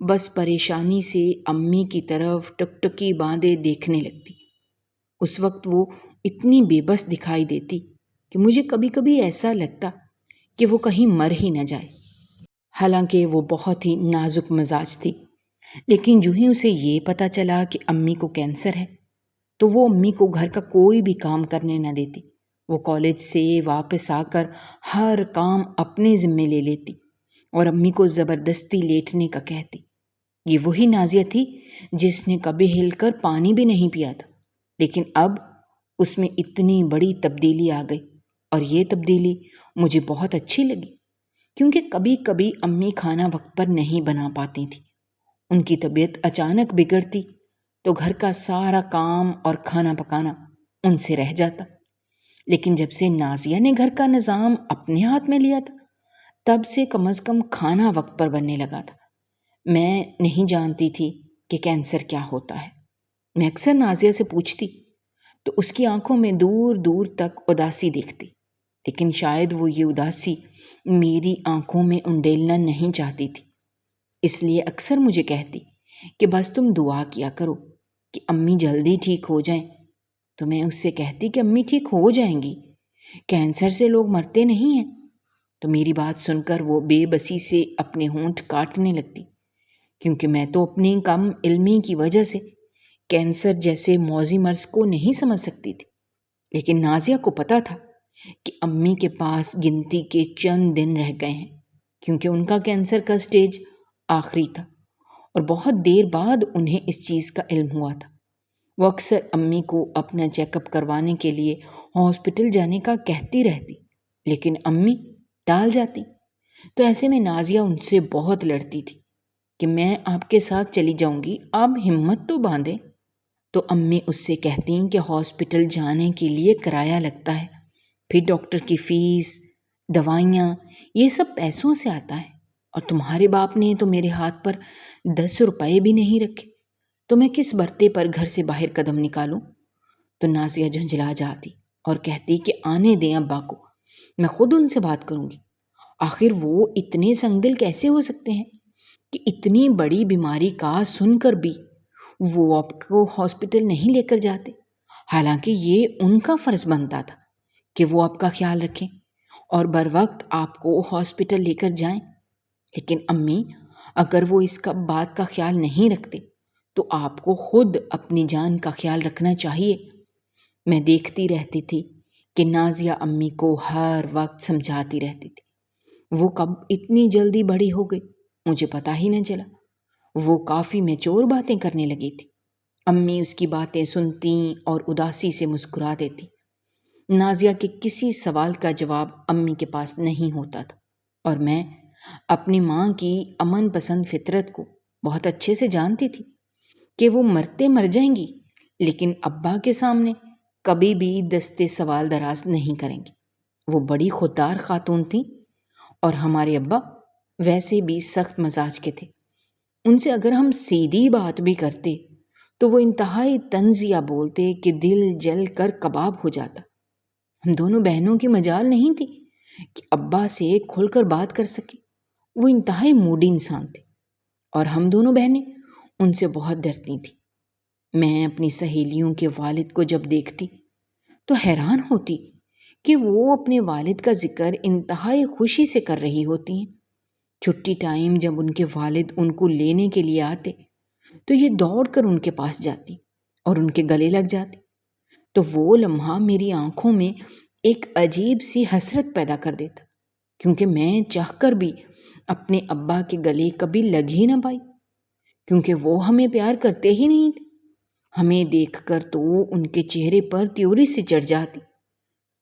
بس پریشانی سے امی کی طرف ٹکٹکی باندھے دیکھنے لگتی۔ اس وقت وہ اتنی بے بس دکھائی دیتی کہ مجھے کبھی کبھی ایسا لگتا کہ وہ کہیں مر ہی نہ جائے۔ حالانکہ وہ بہت ہی نازک مزاج تھی، لیکن جو ہی اسے یہ پتہ چلا کہ امی کو کینسر ہے تو وہ امی کو گھر کا کوئی بھی کام کرنے نہ دیتی۔ وہ کالج سے واپس آ کر ہر کام اپنے ذمے لے لیتی اور امی کو زبردستی لیٹنے کا کہتی۔ یہ وہی نازیہ تھی جس نے کبھی ہل کر پانی بھی نہیں پیا تھا، لیکن اب اس میں اتنی بڑی تبدیلی آ گئی، اور یہ تبدیلی مجھے بہت اچھی لگی، کیونکہ کبھی کبھی امی کھانا وقت پر نہیں بنا پاتی تھی۔ ان کی طبیعت اچانک بگڑتی تو گھر کا سارا کام اور کھانا پکانا ان سے رہ جاتا، لیکن جب سے نازیہ نے گھر کا نظام اپنے ہاتھ میں لیا تھا تب سے کم از کم کھانا وقت پر بننے لگا تھا۔ میں نہیں جانتی تھی کہ کینسر کیا ہوتا ہے۔ میں اکثر نازیہ سے پوچھتی تو اس کی آنکھوں میں دور دور تک اداسی دیکھتی، لیکن شاید وہ یہ اداسی میری آنکھوں میں انڈیلنا نہیں چاہتی تھی، اس لیے اکثر مجھے کہتی کہ بس تم دعا کیا کرو کہ امی جلدی ٹھیک ہو جائیں۔ تو میں اس سے کہتی کہ امی ٹھیک ہو جائیں گی، کینسر سے لوگ مرتے نہیں ہیں۔ تو میری بات سن کر وہ بے بسی سے اپنے ہونٹ کاٹنے لگتی، کیونکہ میں تو اپنی کم علمی کی وجہ سے کینسر جیسے موذی مرض کو نہیں سمجھ سکتی تھی، لیکن نازیہ کو پتہ تھا کہ امی کے پاس گنتی کے چند دن رہ گئے ہیں، کیونکہ ان کا کینسر کا سٹیج آخری تھا اور بہت دیر بعد انہیں اس چیز کا علم ہوا تھا۔ وہ اکثر امی کو اپنا چیک اپ کروانے کے لیے ہاسپٹل جانے کا کہتی رہتی، لیکن امی ٹال جاتی۔ تو ایسے میں نازیہ ان سے بہت لڑتی تھی کہ میں آپ کے ساتھ چلی جاؤں گی، آپ ہمت تو باندھیں۔ تو امی اس سے کہتی کہ ہاسپٹل جانے کے لیے کرایہ لگتا ہے، پھر ڈاکٹر کی فیس، دوائیاں، یہ سب پیسوں سے آتا ہے، اور تمہارے باپ نے تو میرے ہاتھ پر 10 روپے بھی نہیں رکھے، تو میں کس برتے پر گھر سے باہر قدم نکالوں؟ تو نازیہ جھنجھلا جاتی اور کہتی کہ آنے دیں ابا کو، میں خود ان سے بات کروں گی۔ آخر وہ اتنے سنگ دل کیسے ہو سکتے ہیں کہ اتنی بڑی بیماری کا سن کر بھی وہ آپ کو ہاسپٹل نہیں لے کر جاتے، حالانکہ یہ ان کا فرض بنتا تھا کہ وہ آپ کا خیال رکھیں اور بر وقت آپ کو ہاسپٹل لے کر جائیں۔ لیکن امی، اگر وہ اس کا بات کا خیال نہیں رکھتے تو آپ کو خود اپنی جان کا خیال رکھنا چاہیے۔ میں دیکھتی رہتی تھی کہ نازیہ امی کو ہر وقت سمجھاتی رہتی تھی۔ وہ کب اتنی جلدی بڑی ہو گئی مجھے پتہ ہی نہ چلا۔ وہ کافی میچور باتیں کرنے لگی تھی۔ امی اس کی باتیں سنتی اور اداسی سے مسکرا دیتی۔ نازیہ کے کسی سوال کا جواب امی کے پاس نہیں ہوتا تھا، اور میں اپنی ماں کی امن پسند فطرت کو بہت اچھے سے جانتی تھی کہ وہ مرتے مر جائیں گی، لیکن ابا کے سامنے کبھی بھی دستے سوال دراز نہیں کریں گی۔ وہ بڑی خوددار خاتون تھیں، اور ہمارے ابا ویسے بھی سخت مزاج کے تھے۔ ان سے اگر ہم سیدھی بات بھی کرتے تو وہ انتہائی طنزیہ بولتے کہ دل جل کر کباب ہو جاتا۔ ہم دونوں بہنوں کی مجال نہیں تھی کہ ابا سے کھل کر بات کر سکے۔ وہ انتہائی موڈی انسان تھے، اور ہم دونوں بہنیں ان سے بہت ڈرتی تھیں۔ میں اپنی سہیلیوں کے والد کو جب دیکھتی تو حیران ہوتی کہ وہ اپنے والد کا ذکر انتہائی خوشی سے کر رہی ہوتی ہیں۔ چھٹی ٹائم جب ان کے والد ان کو لینے کے لیے آتے تو یہ دوڑ کر ان کے پاس جاتی اور ان کے گلے لگ جاتی۔ تو وہ لمحہ میری آنکھوں میں ایک عجیب سی حسرت پیدا کر دیتا، کیونکہ میں چاہ کر بھی اپنے ابا کے گلے کبھی لگ ہی نہ پائی، کیونکہ وہ ہمیں پیار کرتے ہی نہیں تھے۔ ہمیں دیکھ کر تو ان کے چہرے پر تیوری سی چڑھ جاتی،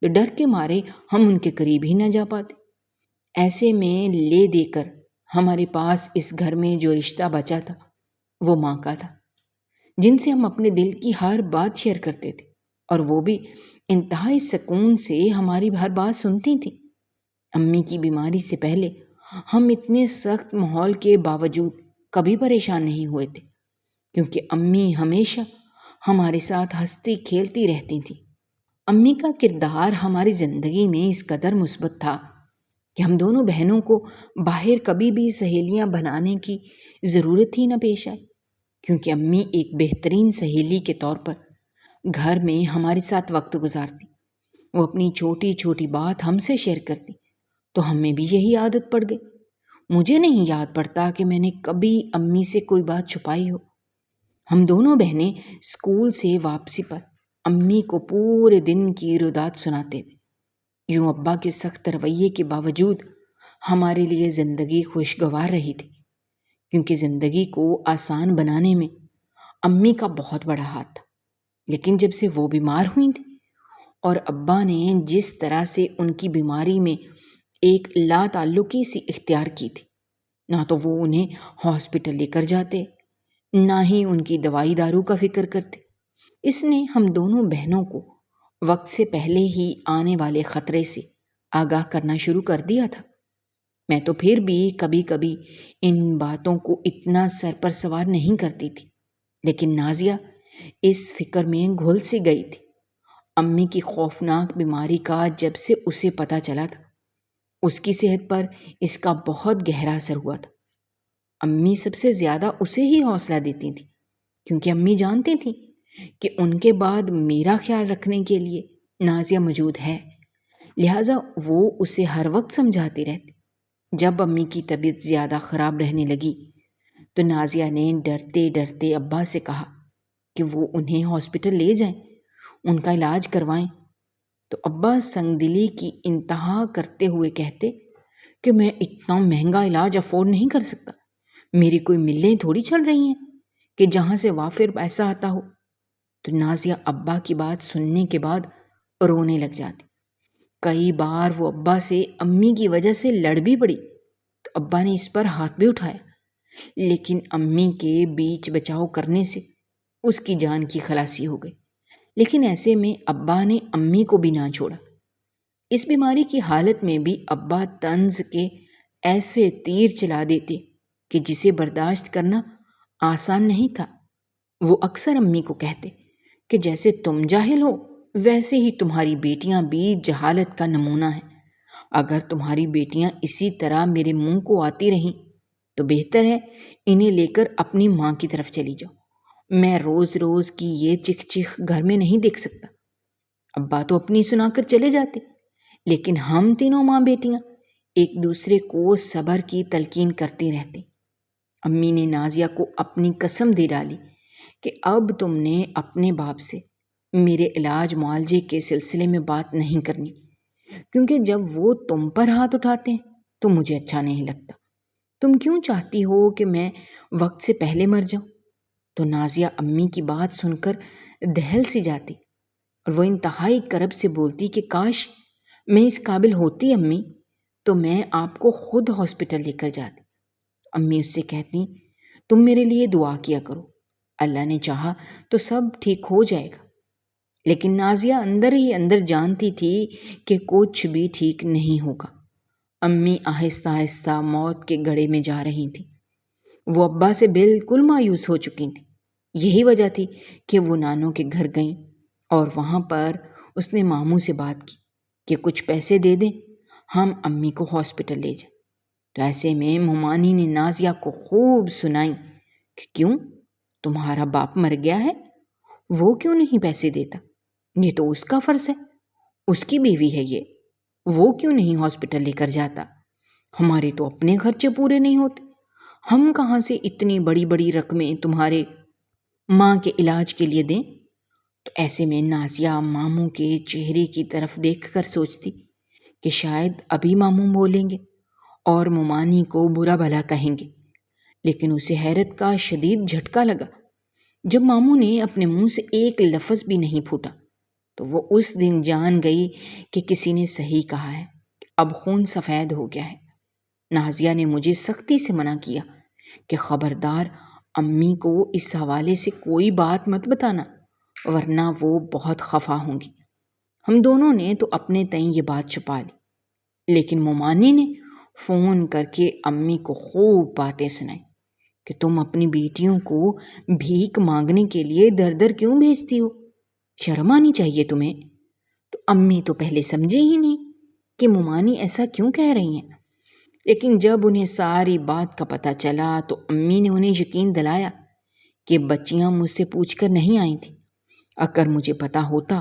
تو ڈر کے مارے ہم ان کے قریب ہی نہ جا پاتے۔ ایسے میں لے دے کر ہمارے پاس اس گھر میں جو رشتہ بچا تھا وہ ماں کا تھا، جن سے ہم اپنے دل کی ہر بات شیئر کرتے تھے، اور وہ بھی انتہائی سکون سے ہماری ہر بات سنتی تھی۔ امی کی بیماری سے پہلے ہم اتنے سخت ماحول کے باوجود کبھی پریشان نہیں ہوئے تھے، کیونکہ امی ہمیشہ ہمارے ساتھ ہنستی کھیلتی رہتی تھیں۔ امی کا کردار ہماری زندگی میں اس قدر مثبت تھا کہ ہم دونوں بہنوں کو باہر کبھی بھی سہیلیاں بنانے کی ضرورت ہی نہ پیش آئے، کیونکہ امی ایک بہترین سہیلی کے طور پر گھر میں ہمارے ساتھ وقت گزارتی۔ وہ اپنی چھوٹی چھوٹی بات ہم سے شیئر کرتی، تو ہمیں بھی یہی عادت پڑ گئی۔ مجھے نہیں یاد پڑتا کہ میں نے کبھی امی سے کوئی بات چھپائی ہو۔ ہم دونوں بہنیں اسکول سے واپسی پر امی کو پورے دن کی رودات سناتے تھے۔ یوں ابا کے سخت رویے کے باوجود ہمارے لیے زندگی خوشگوار رہی تھی، کیونکہ زندگی کو آسان بنانے میں امی کا بہت بڑا ہاتھ تھا۔ لیکن جب سے وہ بیمار ہوئی تھی اور ابا نے جس طرح سے ان کی بیماری میں ایک لا تعلقی سی اختیار کی تھی، نہ تو وہ انہیں ہاسپٹل لے کر جاتے، نہ ہی ان کی دوائی دارو کا فکر کرتے، اس نے ہم دونوں بہنوں کو وقت سے پہلے ہی آنے والے خطرے سے آگاہ کرنا شروع کر دیا تھا۔ میں تو پھر بھی کبھی کبھی ان باتوں کو اتنا سر پر سوار نہیں کرتی تھی، لیکن نازیہ اس فکر میں گھل سی گئی تھی۔ امی کی خوفناک بیماری کا جب سے اسے پتہ چلا تھا، اس کی صحت پر اس کا بہت گہرا اثر ہوا تھا۔ امی سب سے زیادہ اسے ہی حوصلہ دیتی تھی، کیونکہ امی جانتی تھی کہ ان کے بعد میرا خیال رکھنے کے لیے نازیہ موجود ہے، لہٰذا وہ اسے ہر وقت سمجھاتی رہتی۔ جب امی کی طبیعت زیادہ خراب رہنے لگی تو نازیہ نے ڈرتے ڈرتے ابا سے کہا کہ وہ انہیں ہاسپٹل لے جائیں، ان کا علاج کروائیں۔ تو ابا سنگ دلی کی انتہا کرتے ہوئے کہتے کہ میں اتنا مہنگا علاج افورڈ نہیں کر سکتا، میری کوئی ملیں تھوڑی چل رہی ہیں کہ جہاں سے وافر پیسہ آتا ہو۔ تو نازیہ ابا کی بات سننے کے بعد رونے لگ جاتی۔ کئی بار وہ ابا سے امی کی وجہ سے لڑ بھی پڑی تو ابا نے اس پر ہاتھ بھی اٹھایا، لیکن امی کے بیچ بچاؤ کرنے سے اس کی جان کی خلاصی ہو گئی۔ لیکن ایسے میں ابا نے امی کو بھی نہ چھوڑا۔ اس بیماری کی حالت میں بھی ابا طنز کے ایسے تیر چلا دیتے کہ جسے برداشت کرنا آسان نہیں تھا۔ وہ اکثر امی کو کہتے کہ جیسے تم جاہل ہو ویسے ہی تمہاری بیٹیاں بھی جہالت کا نمونہ ہیں۔ اگر تمہاری بیٹیاں اسی طرح میرے منہ کو آتی رہیں تو بہتر ہے انہیں لے کر اپنی ماں کی طرف چلی جاؤ، میں روز روز کی یہ چکھ چکھ گھر میں نہیں دیکھ سکتا۔ ابا تو اپنی سنا کر چلے جاتے، لیکن ہم تینوں ماں بیٹیاں ایک دوسرے کو صبر کی تلقین کرتے رہتے۔ امی نے نازیہ کو اپنی قسم دے ڈالی کہ اب تم نے اپنے باپ سے میرے علاج معالجے کے سلسلے میں بات نہیں کرنی، کیونکہ جب وہ تم پر ہاتھ اٹھاتے ہیں تو مجھے اچھا نہیں لگتا۔ تم کیوں چاہتی ہو کہ میں وقت سے پہلے مر جاؤں؟ تو نازیہ امی کی بات سن کر دہل سی جاتی اور وہ انتہائی کرب سے بولتی کہ کاش میں اس قابل ہوتی امی، تو میں آپ کو خود ہاسپٹل لے کر جاتی۔ امی اس سے کہتی تم میرے لیے دعا کیا کرو، اللہ نے چاہا تو سب ٹھیک ہو جائے گا۔ لیکن نازیہ اندر ہی اندر جانتی تھی کہ کچھ بھی ٹھیک نہیں ہوگا۔ امی آہستہ آہستہ موت کے گڑھے میں جا رہی تھیں۔ وہ ابا سے بالکل مایوس ہو چکی تھیں۔ یہی وجہ تھی کہ وہ نانوں کے گھر گئیں اور وہاں پر اس نے ماموں سے بات کی کہ کچھ پیسے دے دیں، ہم امی کو ہاسپٹل لے جائیں۔ تو ایسے میں مومانی نے نازیہ کو خوب سنائی کہ کیوں تمہارا باپ مر گیا ہے، وہ کیوں نہیں پیسے دیتا، یہ تو اس کا فرض ہے، اس کی بیوی ہے یہ، وہ کیوں نہیں ہاسپٹل لے کر جاتا، ہمارے تو اپنے خرچے پورے نہیں ہوتے، ہم کہاں سے اتنی بڑی بڑی رقمیں تمہارے ماں کے علاج کے لیے دیں۔ تو ایسے میں نازیہ ماموں کے چہرے کی طرف دیکھ کر سوچتی کہ شاید ابھی ماموں بولیں گے اور مومانی کو برا بھلا کہیں گے، لیکن اسے حیرت کا شدید جھٹکا لگا جب ماموں نے اپنے منہ سے ایک لفظ بھی نہیں پھوٹا۔ تو وہ اس دن جان گئی کہ کسی نے صحیح کہا ہے، اب خون سفید ہو گیا ہے۔ نازیہ نے مجھے سختی سے منع کیا کہ خبردار امی کو اس حوالے سے کوئی بات مت بتانا، ورنہ وہ بہت خفا ہوں گی۔ ہم دونوں نے تو اپنے تئیں یہ بات چھپا لی، لیکن مومانی نے فون کر کے امی کو خوب باتیں سنائی کہ تم اپنی بیٹیوں کو بھیک مانگنے کے لیے در در کیوں بھیجتی ہو، شرم آنی چاہیے تمہیں۔ تو امی تو پہلے سمجھے ہی نہیں کہ ممانی ایسا کیوں کہہ رہی ہیں، لیکن جب انہیں ساری بات کا پتہ چلا تو امی نے انہیں یقین دلایا کہ بچیاں مجھ سے پوچھ کر نہیں آئی تھیں۔ اگر مجھے پتہ ہوتا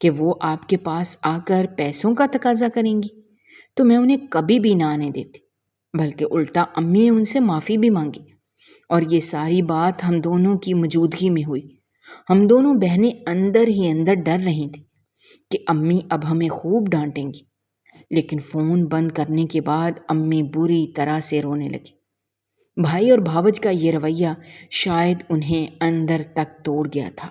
کہ وہ آپ کے پاس آ کر پیسوں کا تقاضا کریں گی تو میں انہیں کبھی بھی نہ آنے دیتی، بلکہ الٹا امی نے ان سے معافی بھی مانگی، اور یہ ساری بات ہم دونوں کی موجودگی میں ہوئی۔ ہم دونوں بہنیں اندر ہی اندر ڈر رہی تھیں کہ امی اب ہمیں خوب ڈانٹیں گی، لیکن فون بند کرنے کے بعد امی بری طرح سے رونے لگی۔ بھائی اور بھاوج کا یہ رویہ شاید انہیں اندر تک توڑ گیا تھا۔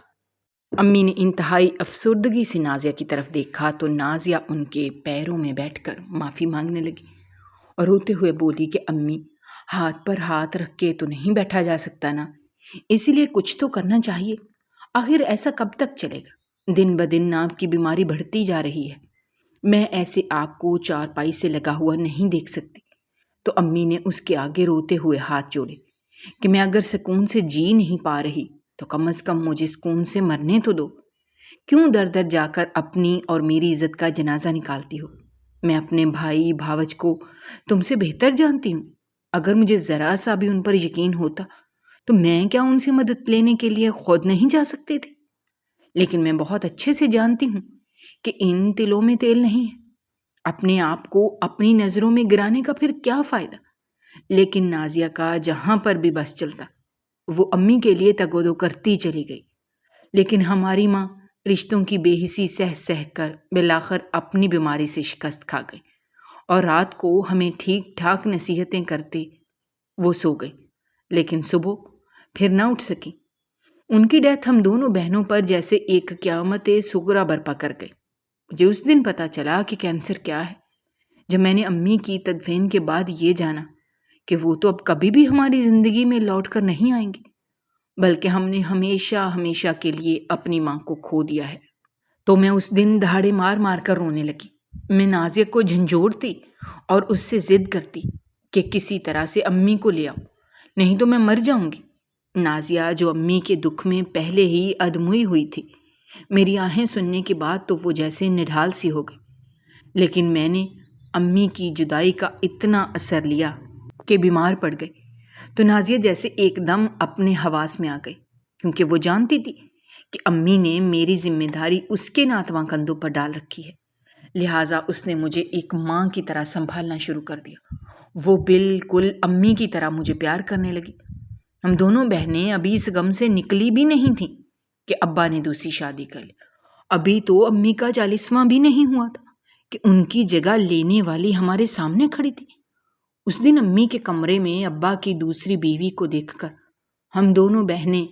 امی نے انتہائی افسردگی سے نازیہ کی طرف دیکھا تو نازیہ ان کے پیروں میں بیٹھ کر معافی مانگنے لگی اور روتے ہوئے بولی کہ امی، ہاتھ پر ہاتھ رکھ کے تو نہیں بیٹھا جا سکتا نا، اسی لیے کچھ تو کرنا چاہیے۔ آخر ایسا کب تک چلے گا؟ دن بدن آپ کی بیماری بڑھتی جا رہی ہے، میں ایسے آپ کو چارپائی سے لگا ہوا نہیں دیکھ سکتی۔ تو امی نے اس کے آگے روتے ہوئے ہاتھ جوڑے کہ میں اگر سکون سے جی نہیں پا رہی تو کم از کم مجھے سکون سے مرنے تو دو۔ کیوں در در جا کر اپنی اور میری عزت کا جنازہ نکالتی ہو؟ میں اپنے بھائی بھاوج کو تم سے بہتر جانتی ہوں، اگر مجھے ذرا سا بھی ان پر یقین ہوتا تو میں کیا ان سے مدد لینے کے لیے خود نہیں جا سکتے تھے؟ لیکن میں بہت اچھے سے جانتی ہوں کہ ان تلوں میں تیل نہیں ہے، اپنے آپ کو اپنی نظروں میں گرانے کا پھر کیا فائدہ؟ لیکن نازیہ کا جہاں پر بھی بس چلتا وہ امی کے لیے تگودو کرتی چلی گئی، لیکن ہماری ماں رشتوں کی بے حسی سہ سہ کر بالآخر اپنی بیماری سے شکست کھا گئی، اور رات کو ہمیں ٹھیک ٹھاک نصیحتیں کرتے وہ سو گئی، لیکن صبح پھر نہ اٹھ سکی۔ ان کی ڈیتھ ہم دونوں بہنوں پر جیسے ایک قیامت صغریٰ برپا کر گئی۔ مجھے اس دن پتہ چلا کہ کینسر کیا ہے، جب میں نے امی کی تدفین کے بعد یہ جانا کہ وہ تو اب کبھی بھی ہماری زندگی میں لوٹ کر نہیں آئیں گی، بلکہ ہم نے ہمیشہ ہمیشہ کے لیے اپنی ماں کو کھو دیا ہے۔ تو میں اس دن دہاڑے مار مار کر رونے لگی۔ میں نازیہ کو جھنجھوڑتی اور اس سے ضد کرتی کہ کسی طرح سے امی کو لے آؤ، نہیں تو میں مر جاؤں گی۔ نازیہ جو امی کے دکھ میں پہلے ہی ادموئی ہوئی تھی، میری آہیں سننے کے بعد تو وہ جیسے نڈھال سی ہو گئی، لیکن میں نے امی کی جدائی کا اتنا اثر لیا کہ بیمار پڑ گئی تو نازیہ جیسے ایک دم اپنے حواس میں آ گئی، کیونکہ وہ جانتی تھی کہ امی نے میری ذمہ داری اس کے ناتواں کندھوں پر ڈال رکھی ہے، لہٰذا اس نے مجھے ایک ماں کی طرح سنبھالنا شروع کر دیا۔ وہ بالکل امی کی طرح مجھے پیار کرنے لگی۔ ہم دونوں بہنیں ابھی اس غم سے نکلی بھی نہیں تھیں کہ ابا نے دوسری شادی کر لی۔ ابھی تو امی کا 40واں بھی نہیں ہوا تھا کہ ان کی جگہ لینے والی ہمارے سامنے کھڑی تھی۔ اس دن امی کے کمرے میں ابا کی دوسری بیوی کو دیکھ کر ہم دونوں بہنیں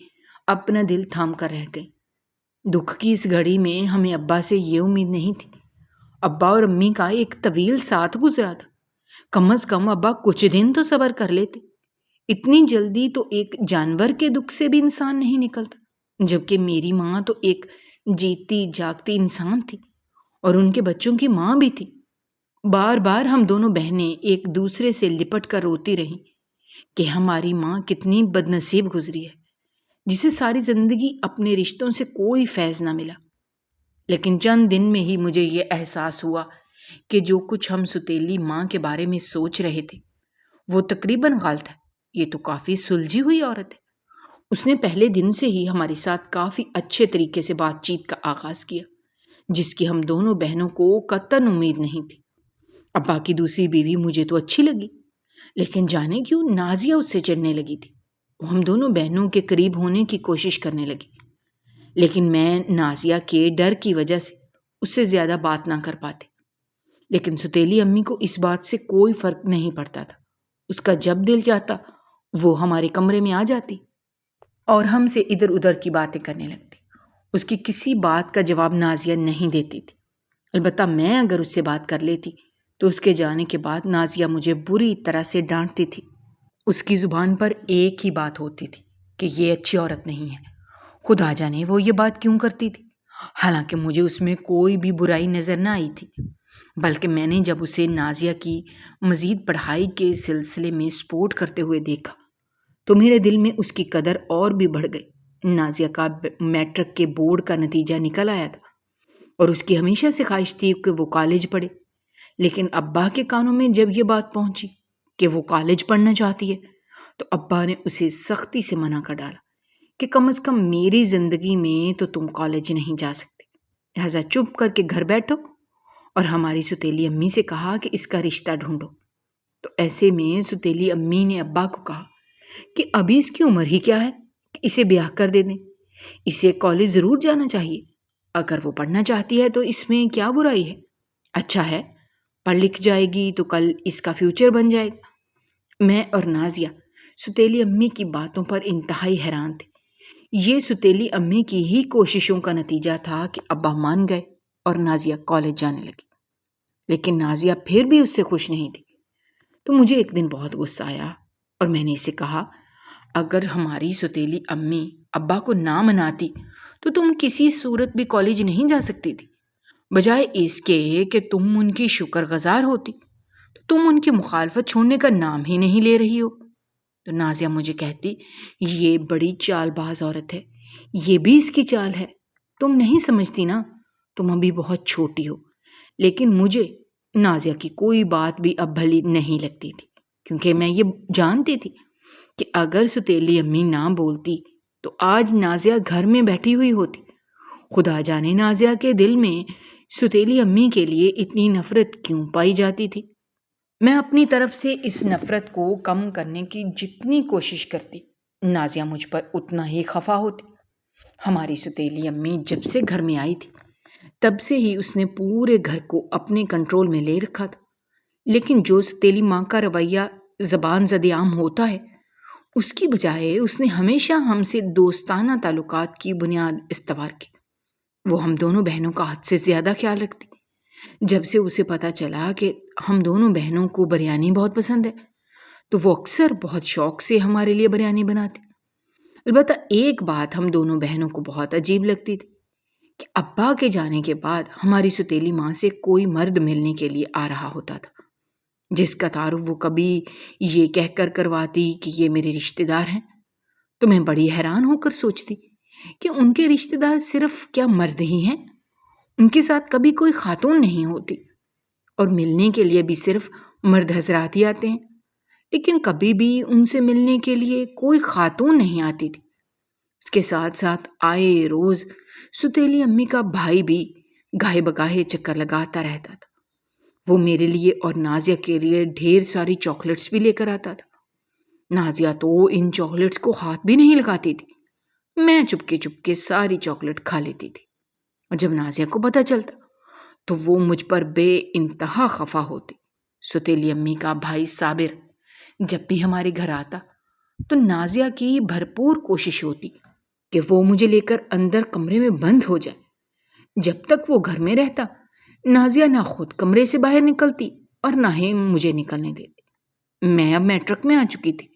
اپنا دل تھام کر رہ گئیں۔ دکھ کی اس گھڑی میں ہمیں ابا سے یہ امید نہیں تھی۔ ابا اور امی کا ایک طویل ساتھ گزرا تھا، کم از کم ابا کچھ دن تو صبر کر لیتے۔ اتنی جلدی تو ایک جانور کے دکھ سے بھی انسان نہیں نکلتا، جبکہ میری ماں تو ایک جیتی جاگتی انسان تھی اور ان کے بچوں کی ماں بھی تھی۔ بار بار ہم دونوں بہنیں ایک دوسرے سے لپٹ کر روتی رہیں کہ ہماری ماں کتنی بد نصیب گزری ہے، جسے ساری زندگی اپنے رشتوں سے کوئی فیض نہ ملا۔ لیکن چند دن میں ہی مجھے یہ احساس ہوا کہ جو کچھ ہم ستیلی ماں کے بارے میں سوچ رہے تھے وہ تقریباً غلط ہے۔ یہ تو کافی سلجھی ہوئی عورت ہے۔ اس نے پہلے دن سے ہی ہمارے ساتھ کافی اچھے طریقے سے بات چیت کا آغاز کیا، جس کی ہم دونوں بہنوں کو قطعاً امید نہیں تھی۔ ابا کی دوسری بیوی مجھے تو اچھی لگی، لیکن جانے کیوں نازیہ اس سے چڑھنے لگی تھی۔ وہ ہم دونوں بہنوں کے قریب ہونے کی کوشش کرنے لگی، لیکن میں نازیہ کے ڈر کی وجہ سے اس سے زیادہ بات نہ کر پاتے۔ لیکن ستیلی امی کو اس بات سے کوئی فرق نہیں پڑتا تھا۔ اس کا جب دل چاہتا وہ ہمارے کمرے میں آ جاتی اور ہم سے ادھر ادھر کی باتیں کرنے لگتی۔ اس کی کسی بات کا جواب نازیہ نہیں دیتی تھی، البتہ میں اگر اس سے بات کر لیتی تو اس کے جانے کے بعد نازیہ مجھے بری طرح سے ڈانٹتی تھی۔ اس کی زبان پر ایک ہی بات ہوتی تھی کہ یہ اچھی عورت نہیں ہے۔ خدا جانے وہ یہ بات کیوں کرتی تھی، حالانکہ مجھے اس میں کوئی بھی برائی نظر نہ آئی تھی، بلکہ میں نے جب اسے نازیہ کی مزید پڑھائی کے سلسلے میں سپورٹ کرتے ہوئے دیکھا تو میرے دل میں اس کی قدر اور بھی بڑھ گئی۔ نازیہ کا میٹرک کے بورڈ کا نتیجہ نکل آیا تھا اور اس کی ہمیشہ سے خواہش تھی کہ وہ کالج پڑھے، لیکن ابا کے کانوں میں جب یہ بات پہنچی کہ وہ کالج پڑھنا چاہتی ہے تو ابا نے اسے سختی سے منع کر ڈالا کہ کم از کم میری زندگی میں تو تم کالج نہیں جا سکتے، لہذا چپ کر کے گھر بیٹھو، اور ہماری ستیلی امی سے کہا کہ اس کا رشتہ ڈھونڈو۔ تو ایسے میں ستیلی امی نے ابا کو کہا کہ ابھی اس کی عمر ہی کیا ہے کہ اسے بیاہ کر دے دیں، اسے کالج ضرور جانا چاہیے، اگر وہ پڑھنا چاہتی ہے تو اس میں کیا برائی ہے، اچھا ہے پڑھ لکھ جائے گی تو کل اس کا فیوچر بن جائے گا۔ میں اور نازیہ ستیلی امی کی باتوں پر انتہائی حیران تھے۔ یہ ستیلی امی کی ہی کوششوں کا نتیجہ تھا کہ ابا مان گئے اور نازیہ کالج جانے لگی، لیکن نازیہ پھر بھی اس سے خوش نہیں تھی۔ تو مجھے ایک دن بہت غصہ آیا اور میں نے اسے کہا، اگر ہماری ستیلی امی ابا کو نہ مناتی تو تم کسی صورت بھی کالج نہیں جا سکتی تھی، بجائے اس کے کہ تم ان کی شکر گزار ہوتی، تو تم ان کی مخالفت چھوڑنے کا نام ہی نہیں لے رہی ہو۔ تو نازیہ مجھے کہتی، یہ بڑی چال باز عورت ہے، یہ بھی اس کی چال ہے، تم نہیں سمجھتی نا، تم ابھی بہت چھوٹی ہو۔ لیکن مجھے نازیہ کی کوئی بات بھی اب بھلی نہیں لگتی تھی، کیونکہ میں یہ جانتی تھی کہ اگر ستیلی امی نہ بولتی تو آج نازیہ گھر میں بیٹھی ہوئی ہوتی۔ خدا جانے نازیہ کے دل میں ستیلی امی کے لیے اتنی نفرت کیوں پائی جاتی تھی۔ میں اپنی طرف سے اس نفرت کو کم کرنے کی جتنی کوشش کرتی، نازیہ مجھ پر اتنا ہی خفا ہوتی۔ ہماری ستیلی امی جب سے گھر میں آئی تھی تب سے ہی اس نے پورے گھر کو اپنے کنٹرول میں لے رکھا تھا، لیکن جو ستیلی ماں کا رویہ زبان زد عام ہوتا ہے، اس کی بجائے اس نے ہمیشہ ہم سے دوستانہ تعلقات کی بنیاد استوار کی۔ وہ ہم دونوں بہنوں کا حد سے زیادہ خیال رکھتی۔ جب سے اسے پتہ چلا کہ ہم دونوں بہنوں کو بریانی بہت پسند ہے تو وہ اکثر بہت شوق سے ہمارے لیے بریانی بناتی۔ البتہ ایک بات ہم دونوں بہنوں کو بہت عجیب لگتی تھی کہ ابا کے جانے کے بعد ہماری ستیلی ماں سے کوئی مرد ملنے کے لیے آ رہا ہوتا تھا، جس کا تعارف وہ کبھی یہ کہہ کر کرواتی کہ یہ میرے رشتہ دار ہیں، تو میں بڑی حیران ہو کر سوچتی کہ ان کے رشتہ دار صرف کیا مرد ہی ہیں، ان کے ساتھ کبھی کوئی خاتون نہیں ہوتی، اور ملنے کے لیے بھی صرف مرد حضرات ہی آتے ہیں، لیکن کبھی بھی ان سے ملنے کے لیے کوئی خاتون نہیں آتی تھی۔ اس کے ساتھ ساتھ آئے روز ستیلی امی کا بھائی بھی گاہے بگاہے چکر لگاتا رہتا تھا۔ وہ میرے لیے اور نازیہ کے لیے ڈھیر ساری چاکلیٹس بھی لے کر آتا تھا۔ نازیہ تو ان چاکلیٹس کو ہاتھ بھی نہیں لگاتی تھی، میں چپکے ساری چاکلیٹ کھا لیتی تھی، اور جب نازیہ کو پتہ چلتا تو وہ مجھ پر بے انتہا خفا ہوتی۔ ستیلی امی کا بھائی صابر جب بھی ہمارے گھر آتا تو نازیہ کی بھرپور کوشش ہوتی کہ وہ مجھے لے کر اندر کمرے میں بند ہو جائے۔ جب تک وہ گھر میں رہتا نازیہ نہ خود کمرے سے باہر نکلتی اور نہ ہی مجھے نکلنے دیتی۔ میں اب میٹرک میں آ چکی تھی،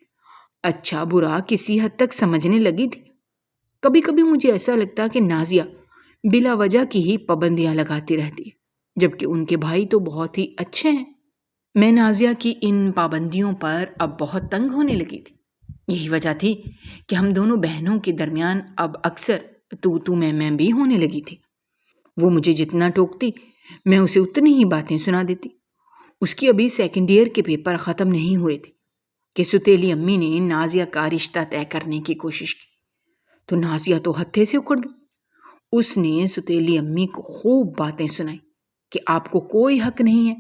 اچھا برا کسی حد تک سمجھنے لگی تھی۔ کبھی کبھی مجھے ایسا لگتا کہ نازیہ بلا وجہ کی ہی پابندیاں لگاتی رہتی ہے، جبکہ ان کے بھائی تو بہت ہی اچھے ہیں۔ میں نازیہ کی ان پابندیوں پر اب بہت تنگ ہونے لگی تھی۔ یہی وجہ تھی کہ ہم دونوں بہنوں کے درمیان اب اکثر تو میں بھی ہونے لگی تھی۔ وہ مجھے جتنا ٹوکتی میں اسے اتنی ہی باتیں سنا دیتی۔ اس کی ابھی سیکنڈ ایئر کے پیپر ختم نہیں ہوئے تھے کہ ستیلی امی نے نازیہ کا رشتہ طے کرنے کی کوشش کی، تو نازیہ تو ہتھے سے اکھڑ گئی۔ اس نے ستیلی امی کو خوب باتیں سنائی کہ آپ کو کوئی حق نہیں ہے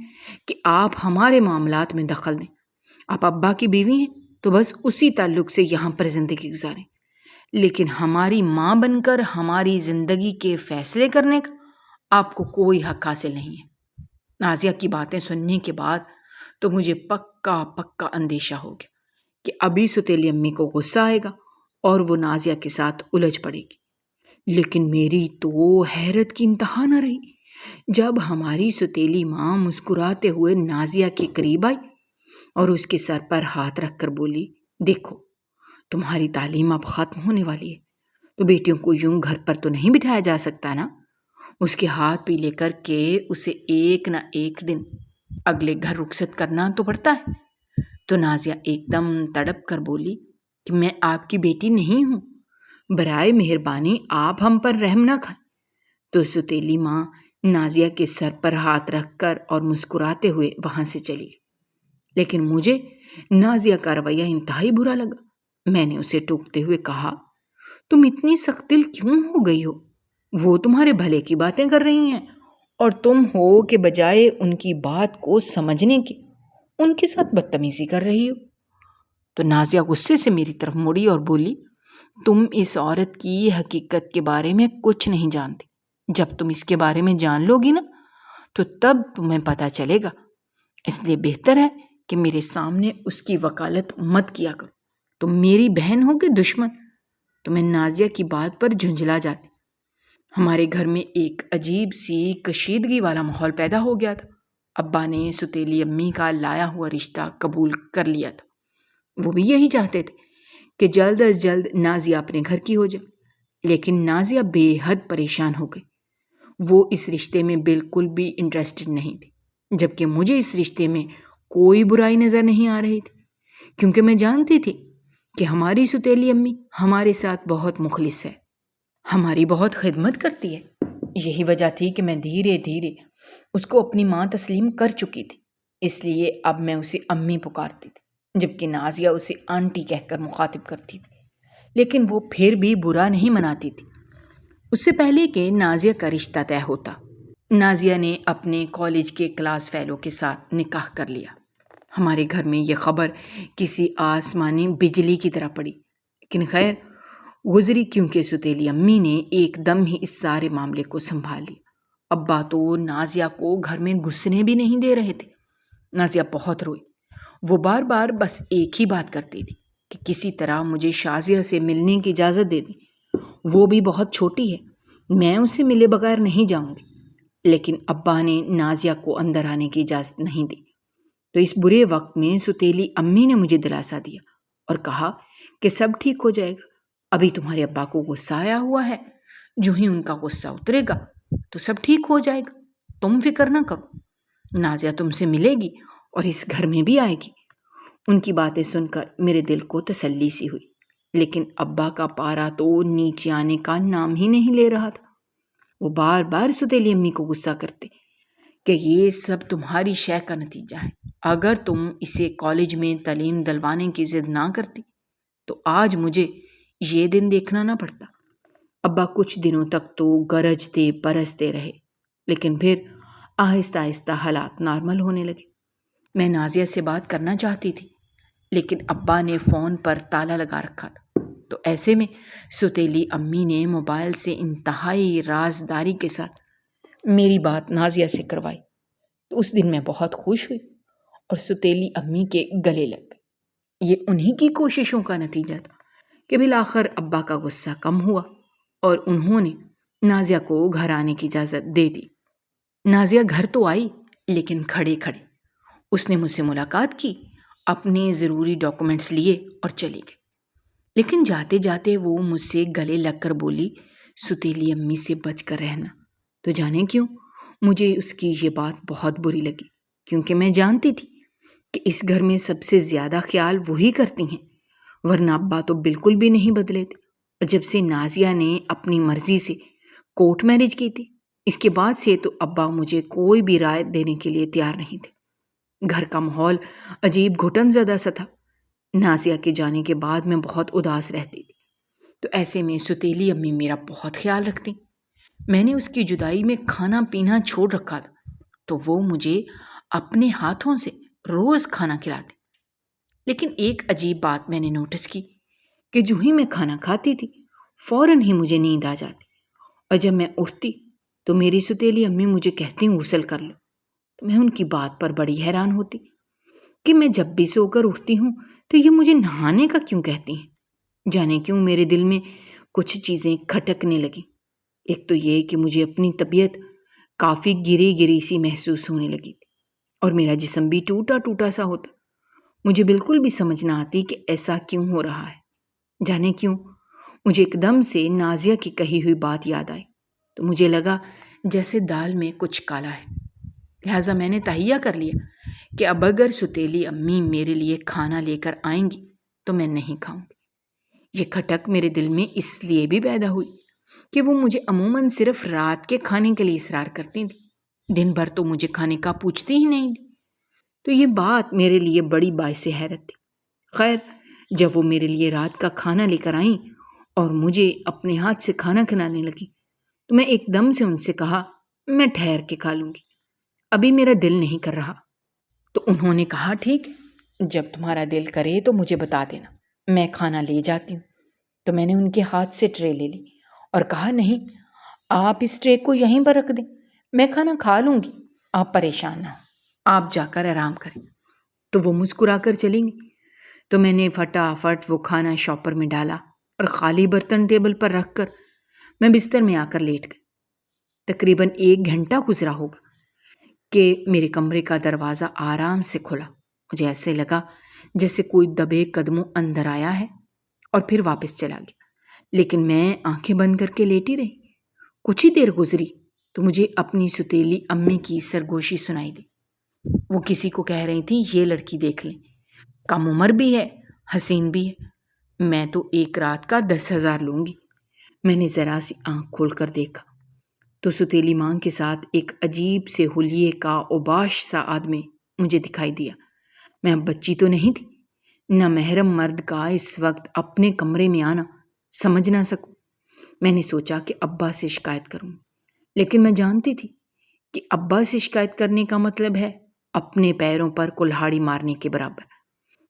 کہ آپ ہمارے معاملات میں دخل دیں، آپ ابا کی بیوی ہیں تو بس اسی تعلق سے یہاں پر زندگی گزاریں، لیکن ہماری ماں بن کر ہماری زندگی کے فیصلے کرنے کا آپ کو کوئی حق حاصل نہیں ہے۔ نازیہ کی باتیں سننے کے بعد تو مجھے پکا اندیشہ ہو گیا کہ ابھی ستیلی امی کو غصہ آئے گا اور وہ نازیہ کے ساتھ الجھ پڑے گی، لیکن میری تو حیرت کی انتہا نہ رہی جب ہماری ستیلی ماں مسکراتے ہوئے نازیہ کے قریب آئی اور اس کے سر پر ہاتھ رکھ کر بولی، دیکھو تمہاری تعلیم اب ختم ہونے والی ہے، تو بیٹیوں کو یوں گھر پر تو نہیں بٹھایا جا سکتا نا، اس کے ہاتھ پہ لے کر کے اسے ایک نہ ایک دن اگلے گھر رخصت کرنا تو پڑتا ہے۔ تو نازیہ ایک دم تڑپ کر بولی کہ میں آپ کی بیٹی نہیں ہوں، برائے مہربانی آپ ہم پر رحم نہ کھائیں۔ تو ستیلی ماں نازیہ کے سر پر ہاتھ رکھ کر اور مسکراتے ہوئے وہاں سے چلی گئی۔ لیکن مجھے نازیہ کا رویہ انتہائی برا لگا۔ میں نے اسے ٹوکتے ہوئے کہا، تم اتنی سخت دل کیوں ہو گئی ہو؟ وہ تمہارے بھلے کی باتیں کر رہی ہیں اور تم ہو کہ بجائے ان کی بات کو سمجھنے کے ان کے ساتھ بدتمیزی کر رہی ہو۔ تو نازیہ غصے سے میری طرف مڑی اور بولی، تم اس عورت کی حقیقت کے بارے میں کچھ نہیں جانتی۔ جب تم اس کے بارے میں جان لو گی نا تو تب تمہیں پتہ چلے گا۔ اس لیے بہتر ہے کہ میرے سامنے اس کی وکالت مت کیا کرو۔ تم میری بہن ہو کہ دشمن؟ تو میں نازیہ کی بات پر جھنجھلا جاتی۔ ہمارے گھر میں ایک عجیب سی کشیدگی والا ماحول پیدا ہو گیا تھا۔ ابا نے ستیلی امی کا لایا ہوا رشتہ قبول کر لیا تھا۔ وہ بھی یہی چاہتے تھے کہ جلد از جلد نازیہ اپنے گھر کی ہو جائے، لیکن نازیہ بے حد پریشان ہو گئی۔ وہ اس رشتے میں بالکل بھی انٹرسٹڈ نہیں تھی، جبکہ مجھے اس رشتے میں کوئی برائی نظر نہیں آ رہی تھی، کیونکہ میں جانتی تھی کہ ہماری ستیلی امی ہمارے ساتھ بہت مخلص ہے، ہماری بہت خدمت کرتی ہے۔ یہی وجہ تھی کہ میں دھیرے دھیرے اس کو اپنی ماں تسلیم کر چکی تھی، اس لیے اب میں اسے امی پکارتی تھی، جبکہ نازیہ اسے آنٹی کہہ کر مخاطب کرتی تھی، لیکن وہ پھر بھی برا نہیں مناتی تھی۔ اس سے پہلے کہ نازیہ کا رشتہ طے ہوتا، نازیہ نے اپنے کالج کے کلاس فیلو کے ساتھ نکاح کر لیا۔ ہمارے گھر میں یہ خبر کسی آسمانی بجلی کی طرح پڑی، لیکن خیر گزری، کیونکہ ستیلی امی نے ایک دم ہی اس سارے معاملے کو سنبھال لیا۔ ابا تو نازیہ کو گھر میں گھسنے بھی نہیں دے رہے تھے۔ نازیہ بہت روئی۔ وہ بار بار بس ایک ہی بات کرتی تھی کہ کسی طرح مجھے شازیہ سے ملنے کی اجازت دے دیں، وہ بھی بہت چھوٹی ہے، میں اسے ملے بغیر نہیں جاؤں گی۔ لیکن ابا نے نازیہ کو اندر آنے کی اجازت نہیں دی۔ تو اس برے وقت میں ستیلی امی نے مجھے دلاسا دیا اور کہا کہ سب ٹھیک ہو جائے گا، ابھی تمہارے ابا کو غصہ آیا ہوا ہے، جو ہی ان کا غصہ اترے گا تو سب ٹھیک ہو جائے گا، تم فکر نہ کرو، نازیہ تم سے ملے گی اور اس گھر میں بھی آئے گی۔ ان کی باتیں سن کر میرے دل کو تسلی سی ہوئی، لیکن ابا کا پارا تو نیچے آنے کا نام ہی نہیں لے رہا تھا۔ وہ بار بار ستیلی امی کو غصہ کرتے کہ یہ سب تمہاری شے کا نتیجہ ہے، اگر تم اسے کالج میں تعلیم دلوانے کی ضد نہ کرتی تو آج مجھے یہ دن دیکھنا نہ پڑتا۔ ابا کچھ دنوں تک تو گرجتے برستے رہے، لیکن پھر آہستہ آہستہ حالات نارمل ہونے لگے۔ میں نازیہ سے بات کرنا چاہتی تھی، لیکن ابا نے فون پر تالا لگا رکھا تھا، تو ایسے میں ستیلی امی نے موبائل سے انتہائی رازداری کے ساتھ میری بات نازیہ سے کروائی۔ تو اس دن میں بہت خوش ہوئی اور ستیلی امی کے گلے لگ گئی۔ یہ انہی کی کوششوں کا نتیجہ تھا کہ بالآخر ابا کا غصہ کم ہوا اور انہوں نے نازیہ کو گھر آنے کی اجازت دے دی۔ نازیہ گھر تو آئی، لیکن کھڑے کھڑے اس نے مجھ سے ملاقات کی، اپنے ضروری ڈاکومنٹس لیے اور چلی گئی۔ لیکن جاتے جاتے وہ مجھ سے گلے لگ کر بولی، ستیلی امی سے بچ کر رہنا۔ تو جانے کیوں مجھے اس کی یہ بات بہت بری لگی، کیونکہ میں جانتی تھی کہ اس گھر میں سب سے زیادہ خیال وہی کرتی ہیں، ورنہ ابا تو بالکل بھی نہیں بدلے تھے۔ اور جب سے نازیہ نے اپنی مرضی سے کورٹ میرج کی تھی، اس کے بعد سے تو ابا مجھے کوئی بھی رائے دینے کے لیے تیار نہیں تھے۔ گھر کا ماحول عجیب گھٹن زدہ سا تھا۔ نازیہ کے جانے کے بعد میں بہت اداس رہتی تھی، تو ایسے میں ستیلی امی میرا بہت خیال رکھتی۔ میں نے اس کی جدائی میں کھانا پینا چھوڑ رکھا تھا، تو وہ مجھے اپنے ہاتھوں سے روز کھانا کھلاتی۔ لیکن ایک عجیب بات میں نے نوٹس کی کہ جو ہی میں کھانا کھاتی تھی فوراً ہی مجھے نیند آ جاتی، اور جب میں اٹھتی تو میری ستیلی امی مجھے کہتی غسل کر لو۔ تو میں ان کی بات پر بڑی حیران ہوتی کہ میں جب بھی سو کر اٹھتی ہوں تو یہ مجھے نہانے کا کیوں کہتی ہیں۔ جانے کیوں میرے دل میں کچھ چیزیں کھٹکنے لگیں۔ ایک تو یہ کہ مجھے اپنی طبیعت کافی گری گری سی محسوس ہونے لگی تھی، اور میرا جسم بھی ٹوٹا ٹوٹا سا ہوتا۔ مجھے بالکل بھی سمجھ نہ آتی کہ ایسا کیوں ہو رہا ہے۔ جانے کیوں مجھے ایک دم سے نازیہ کی کہی ہوئی بات یاد آئی، تو مجھے لگا جیسے دال میں کچھ کالا ہے۔ لہٰذا میں نے تہیہ کر لیا کہ اب اگر ستیلی امی میرے لیے کھانا لے کر آئیں گی تو میں نہیں کھاؤں گی۔ یہ کھٹک میرے دل میں اس لیے بھی پیدا ہوئی کہ وہ مجھے عموماً صرف رات کے کھانے کے لیے اصرار کرتی تھی، دن بھر تو مجھے کھانے کا پوچھتی ہی نہیں تھی۔ تو یہ بات میرے لیے بڑی باعث حیرت تھی۔ خیر، جب وہ میرے لیے رات کا کھانا لے کر آئیں اور مجھے اپنے ہاتھ سے کھانا کھلانے لگیں تو میں ایک دم سے ان سے کہا، میں ٹھہر کے کھا لوں گی، ابھی میرا دل نہیں کر رہا۔ تو انہوں نے کہا، ٹھیک ہے، جب تمہارا دل کرے تو مجھے بتا دینا، میں کھانا لے جاتی ہوں۔ تو میں نے ان کے ہاتھ سے ٹرے لے لی اور کہا، نہیں، آپ اس ٹرے کو یہیں پر رکھ دیں، میں کھانا کھا لوں گی، آپ پریشان نہ ہوں، آپ جا کر آرام کریں۔ تو وہ مسکرا کر چلیں گی۔ تو میں نے فٹافٹ وہ کھانا شاپر میں ڈالا اور خالی برتن ٹیبل پر رکھ کر میں بستر میں آ کر لیٹ گئی۔ تقریباً 1 گھنٹہ گزرا ہوگا کہ میرے کمرے کا دروازہ آرام سے کھلا۔ مجھے ایسے لگا جیسے کوئی دبے قدموں اندر آیا ہے اور پھر واپس چلا گیا، لیکن میں آنکھیں بند کر کے لیٹی رہی۔ کچھ ہی دیر گزری تو مجھے اپنی ستیلی امی کی سرگوشی سنائی دی۔ وہ کسی کو کہہ رہی تھی، یہ لڑکی دیکھ لیں، کم عمر بھی ہے، حسین بھی ہے، میں تو ایک رات کا 10,000 لوں گی۔ میں نے ذرا سی آنکھ کھول کر دیکھا تو ستیلی ماں کے ساتھ ایک عجیب سے حلیے کا اوباش سا آدمی مجھے دکھائی دیا۔ میں اب بچی تو نہیں تھی، نہ محرم مرد کا اس وقت اپنے کمرے میں آنا سمجھ نہ سکوں۔ میں نے سوچا کہ ابا سے شکایت کروں، لیکن میں جانتی تھی کہ ابا سے شکایت کرنے کا مطلب ہے اپنے پیروں پر کلہاڑی مارنے کے برابر،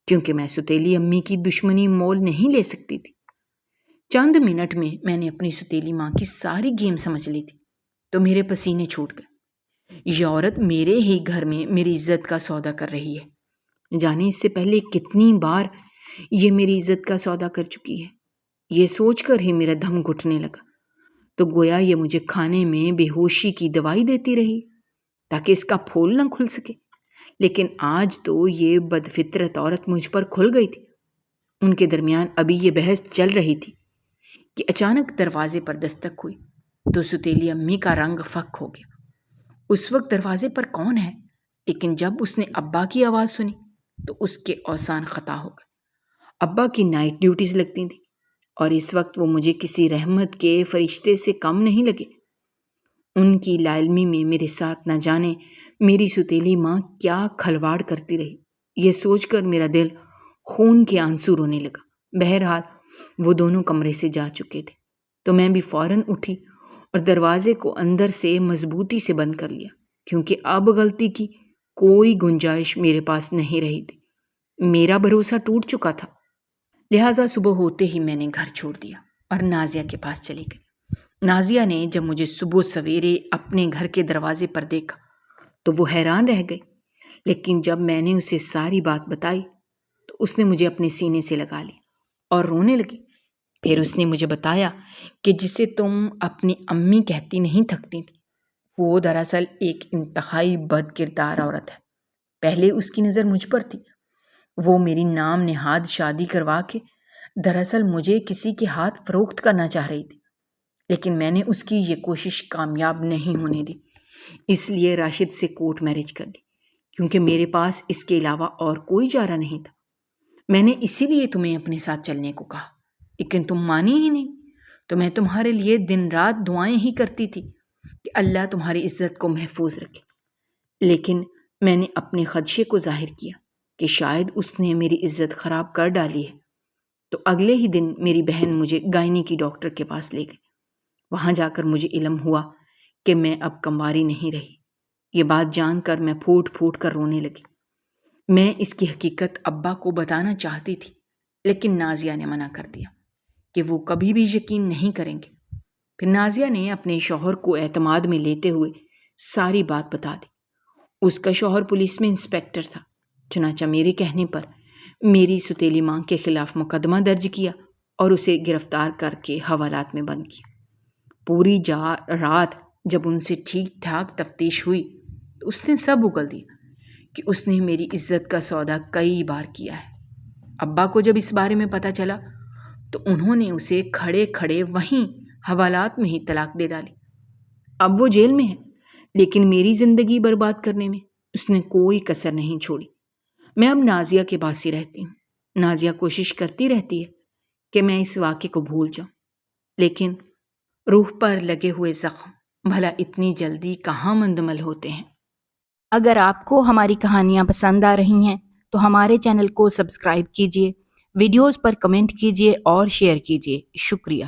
کیونکہ میں ستیلی امی کی دشمنی مول نہیں لے سکتی تھی۔ چند منٹ میں نے اپنی ستیلی ماں کی ساری گیم سمجھ لی تھی، تو میرے پسینے چھوٹ گئے۔ یہ عورت میرے ہی گھر میں میری عزت کا سودا کر رہی ہے، جانے اس سے پہلے کتنی بار یہ میری عزت کا سودا کر چکی ہے۔ یہ سوچ کر ہی میرا دم گھٹنے لگا۔ تو گویا یہ مجھے کھانے میں بے ہوشی کی دوائی دیتی رہی تاکہ اس کا پھول نہ کھل سکے، لیکن آج تو یہ بدفطرت عورت مجھ پر کھل گئی تھی۔ ان کے درمیان ابھی یہ بحث چل رہی تھی کہ اچانک دروازے پر دستک ہوئی تو ستیلی امی کا رنگ فک ہو گیا۔ اس وقت دروازے پر کون ہے، لیکن جب اس نے ابا کی آواز سنی تو اس کے اوسان خطا ہو گئے۔ ابا کی نائٹ ڈیوٹیز لگتی تھیں اور اس وقت وہ مجھے کسی رحمت کے فرشتے سے کم نہیں لگے۔ ان کی لا علمی میں میرے ساتھ نہ جانے میری ستیلی ماں کیا کھلواڑ کرتی رہی، یہ سوچ کر میرا دل خون کے آنسو رونے لگا۔ بہرحال وہ دونوں کمرے سے جا چکے تھے تو میں بھی فوراً اٹھی اور دروازے کو اندر سے مضبوطی سے بند کر لیا، کیونکہ اب غلطی کی کوئی گنجائش میرے پاس نہیں رہی تھی۔ میرا بھروسہ ٹوٹ چکا تھا، لہٰذا صبح ہوتے ہی میں نے گھر چھوڑ دیا اور نازیہ کے پاس چلی گئی۔ نازیہ نے جب مجھے صبح سویرے اپنے گھر کے دروازے پر دیکھا تو وہ حیران رہ گئی، لیکن جب میں نے اسے ساری بات بتائی تو اس نے مجھے اپنے سینے سے لگا لی اور رونے لگی۔ پھر اس نے مجھے بتایا کہ جسے تم اپنی امی کہتی نہیں تھکتی تھی، وہ دراصل ایک انتہائی بد کردار عورت ہے۔ پہلے اس کی نظر مجھ پر تھی، وہ میری نام نہاد شادی کروا کے دراصل مجھے کسی کے ہاتھ فروخت کرنا چاہ رہی تھی، لیکن میں نے اس کی یہ کوشش کامیاب نہیں ہونے دی، اس لیے راشد سے کورٹ میرج کر دی، کیونکہ میرے پاس اس کے علاوہ اور کوئی چارہ نہیں تھا۔ میں نے اسی لیے تمہیں اپنے ساتھ چلنے کو کہا، لیکن تم مانی ہی نہیں۔ تو میں تمہارے لیے دن رات دعائیں ہی کرتی تھی کہ اللہ تمہاری عزت کو محفوظ رکھے، لیکن میں نے اپنے خدشے کو ظاہر کیا کہ شاید اس نے میری عزت خراب کر ڈالی ہے۔ تو اگلے ہی دن میری بہن مجھے گائنی کی ڈاکٹر کے پاس لے گئی۔ وہاں جا کر مجھے علم ہوا کہ میں اب کنواری نہیں رہی۔ یہ بات جان کر میں پھوٹ پھوٹ کر رونے لگی۔ میں اس کی حقیقت ابا کو بتانا چاہتی تھی، لیکن نازیہ نے منع کر دیا کہ وہ کبھی بھی یقین نہیں کریں گے۔ پھر نازیہ نے اپنے شوہر کو اعتماد میں لیتے ہوئے ساری بات بتا دی۔ اس کا شوہر پولیس میں انسپکٹر تھا، چنانچہ میرے کہنے پر میری ستیلی ماں کے خلاف مقدمہ درج کیا اور اسے گرفتار کر کے حوالات میں بند کیا۔ پوری رات جب ان سے ٹھیک ٹھاک تفتیش ہوئی تو اس نے سب اگل دیا کہ اس نے میری عزت کا سودا کئی بار کیا ہے۔ ابا کو جب اس بارے میں پتہ چلا تو انہوں نے اسے کھڑے کھڑے وہیں حوالات میں ہی طلاق دے ڈالی۔ اب وہ جیل میں ہے، لیکن میری زندگی برباد کرنے میں اس نے کوئی کسر نہیں چھوڑی۔ میں اب نازیہ کے پاس ہی رہتی ہوں۔ نازیہ کوشش کرتی رہتی ہے کہ میں اس واقعے کو بھول جاؤں، لیکن روح پر لگے ہوئے زخم بھلا اتنی جلدی کہاں مندمل ہوتے ہیں؟ اگر آپ کو ہماری کہانیاں پسند آ رہی ہیں تو ہمارے چینل کو سبسکرائب کیجیے، ویڈیوز پر کمنٹ کیجیے اور شیئر کیجیے۔ شکریہ۔